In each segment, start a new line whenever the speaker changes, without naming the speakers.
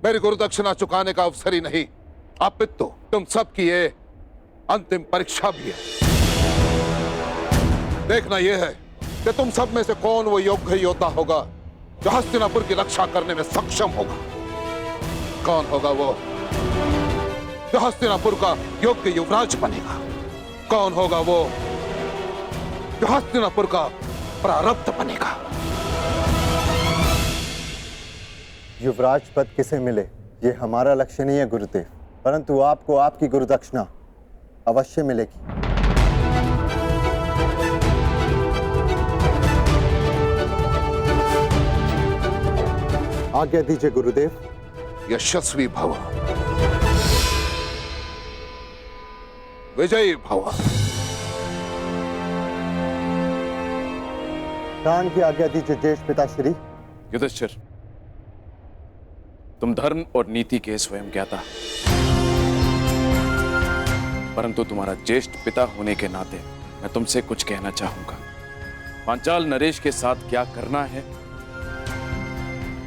मेरी गुरुदक्षिणा चुकाने का अवसर ही नहीं, अपितु तुम सबकी ये अंतिम परीक्षा भी है। देखना यह है कि तुम सब में से कौन वो योग्य योद्धा होगा जो हस्तिनापुर की रक्षा करने में सक्षम होगा। कौन होगा वो जो हस्तिनापुर का योग्य युवराज बनेगा। कौन होगा वो जो हस्तिनापुर का प्रारब्ध बनेगा।
युवराज पद किसे मिले ये हमारा लक्ष्य नहीं है गुरुदेव, परंतु आपको आपकी गुरुदक्षिणा अवश्य मिलेगी। आज्ञा दीजिए गुरुदेव।
यशस्वी भव, विजयी भव।
प्राण की आज्ञा दीजिए ज्येष्ठ पिताश्री।
युधिष्ठिर, तुम धर्म और नीति के स्वयं ज्ञाता, परंतु तुम्हारा ज्येष्ठ पिता होने के नाते मैं तुमसे कुछ कहना चाहूंगा। पांचाल नरेश के साथ क्या करना है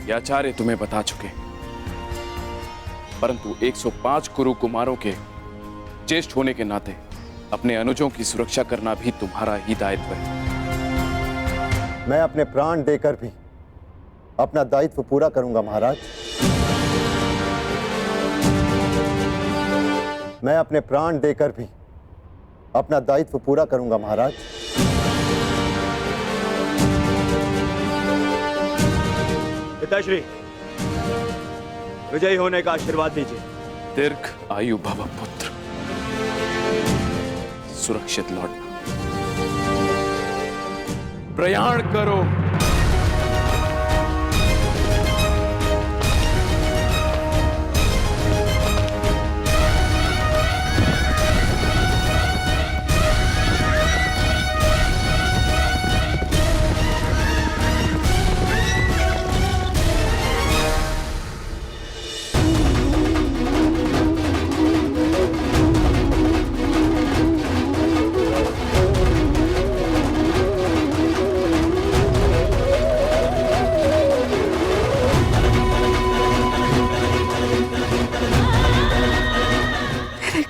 ये आचार्य तुम्हें बता चुके, परंतु 105 कुरु कुमारों के ज्येष्ठ होने के नाते अपने अनुजों की सुरक्षा करना भी तुम्हारा ही दायित्व है।
मैं अपने प्राण देकर भी अपना दायित्व पूरा करूंगा महाराज। मैं अपने प्राण देकर भी अपना दायित्व पूरा करूंगा महाराज।
पिताश्री, विजयी होने का आशीर्वाद दीजिए।
दीर्घ आयु भव पुत्र, सुरक्षित लौटना। प्रयाण करो।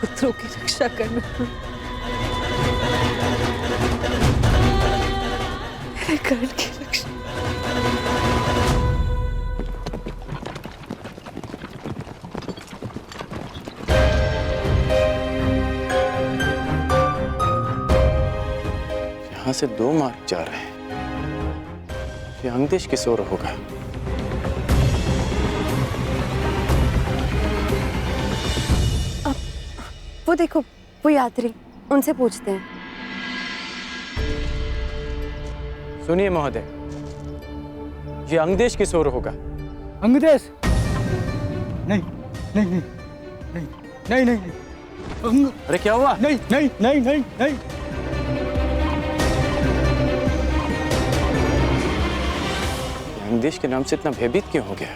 पुत्रों की रक्षा करना, मेरे कर्ण की रक्षा।
यहां से 2 मार्ग जा रहे हैं। ये अंगदेश किस ओर होगा?
वो देखो, वो यात्री, उनसे पूछते हैं।
सुनिए महोदय, ये अंगदेश किस ओर होगा?
अंगदेश? नहीं नहीं नहीं नहीं नहीं नहीं नहीं।
अरे क्या हुआ?
नहीं नहीं नहीं नहीं नहीं।
अंगदेश के नाम से इतना भयभीत क्यों हो गया?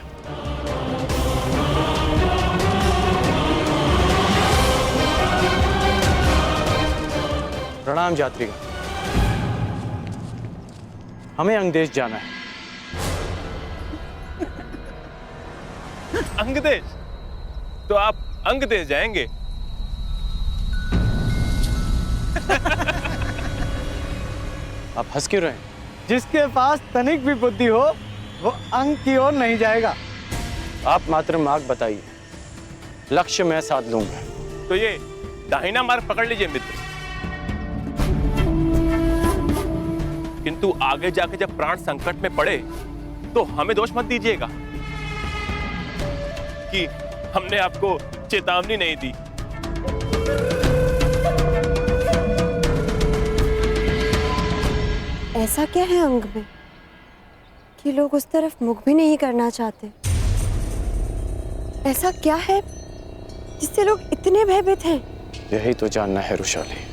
प्रणाम यात्रीगण, हमें अंगदेश जाना है।
अंगदेश? तो आप अंगदेश जाएंगे?
आप हंस क्यों रहे हैं?
जिसके पास तनिक भी बुद्धि हो वो अंग की ओर नहीं जाएगा।
आप मात्र मार्ग बताइए, लक्ष्य मैं साध लूंगा।
तो ये दाहिना मार्ग पकड़ लीजिए मित्र, किंतु आगे जाके जब प्राण संकट में पड़े तो हमें दोष मत दीजिएगा कि हमने आपको चेतावनी नहीं दी।
ऐसा क्या है अंग में कि लोग उस तरफ मुख भी नहीं करना चाहते? ऐसा क्या है जिससे लोग इतने भयभीत हैं?
यही तो जानना है रुशाली।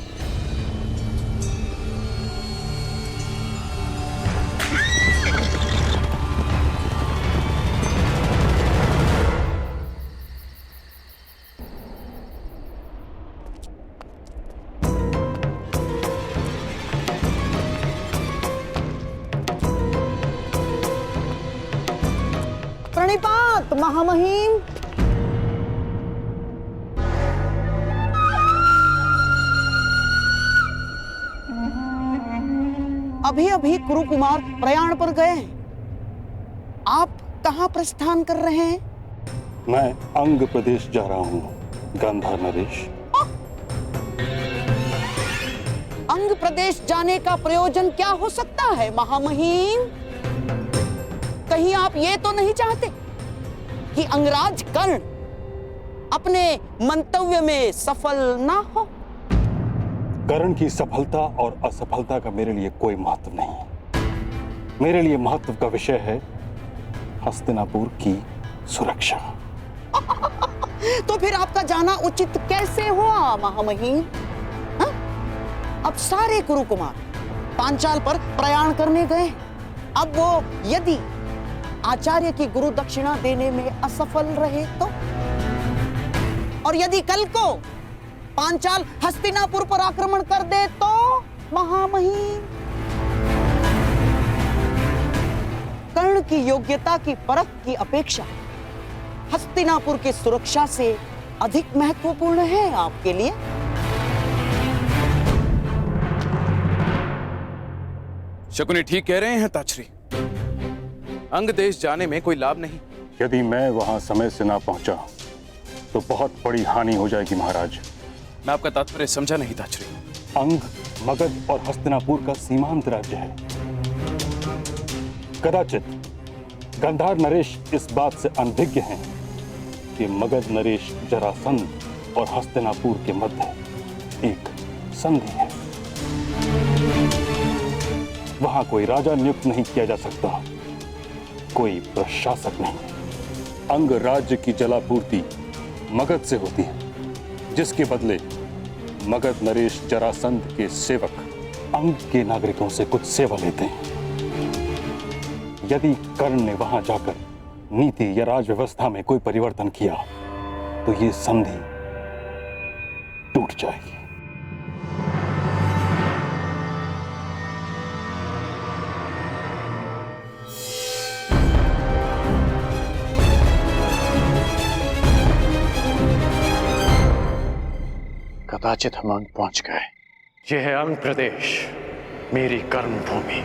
प्रणिपात महामहिम। अभी अभी कुरु कुमार प्रयाण पर गए हैं। आप कहाँ प्रस्थान कर रहे हैं?
मैं अंग प्रदेश जा रहा हूँ गांधार नरेश।
अंग प्रदेश जाने का प्रयोजन क्या हो सकता है महामहिम? कहीं आप ये तो नहीं चाहते कि अंगराज कर्ण अपने मंतव्य में सफल ना हो?
कर्ण की सफलता और असफलता का मेरे लिए कोई महत्व नहीं। मेरे लिए महत्व का विषय है हस्तिनापुर की सुरक्षा।
तो फिर आपका जाना उचित कैसे हुआ महामहिम? हाँ? अब सारे कुरु कुमार पांचाल पर प्रयाण करने गए। अब वो यदि आचार्य की गुरु दक्षिणा देने में असफल रहे तो, और यदि कल को पांचाल हस्तिनापुर पर आक्रमण कर दे तो महामहिम? कर्ण की योग्यता की परख की अपेक्षा हस्तिनापुर की सुरक्षा से अधिक महत्वपूर्ण है आपके लिए?
शकुनी ठीक कह रहे हैं ताचरी। अंग देश जाने में कोई लाभ नहीं।
यदि मैं वहां समय से ना पहुंचा तो बहुत बड़ी हानि हो जाएगी महाराज।
मैं आपका तात्पर्य समझा नहीं ताचरी।
अंग, मगध और हस्तिनापुर का सीमांत राज्य है। कदाचित गांधार नरेश इस बात से अनभिज्ञ हैं कि मगध नरेश जरासंध और हस्तिनापुर के मध्य एक संधि है। वहां कोई राजा नियुक्त नहीं किया जा सकता, कोई प्रशासक नहीं। अंग राज्य की जलापूर्ति मगध से होती है, जिसके बदले मगध नरेश जरासंध के सेवक अंग के नागरिकों से कुछ सेवा लेते हैं। यदि कर्ण ने वहां जाकर नीति या राज व्यवस्था में कोई परिवर्तन किया तो ये संधि टूट जाएगी।
कदाचित हम अंग पहुंच गए। यह है अंग प्रदेश, मेरी कर्म भूमि।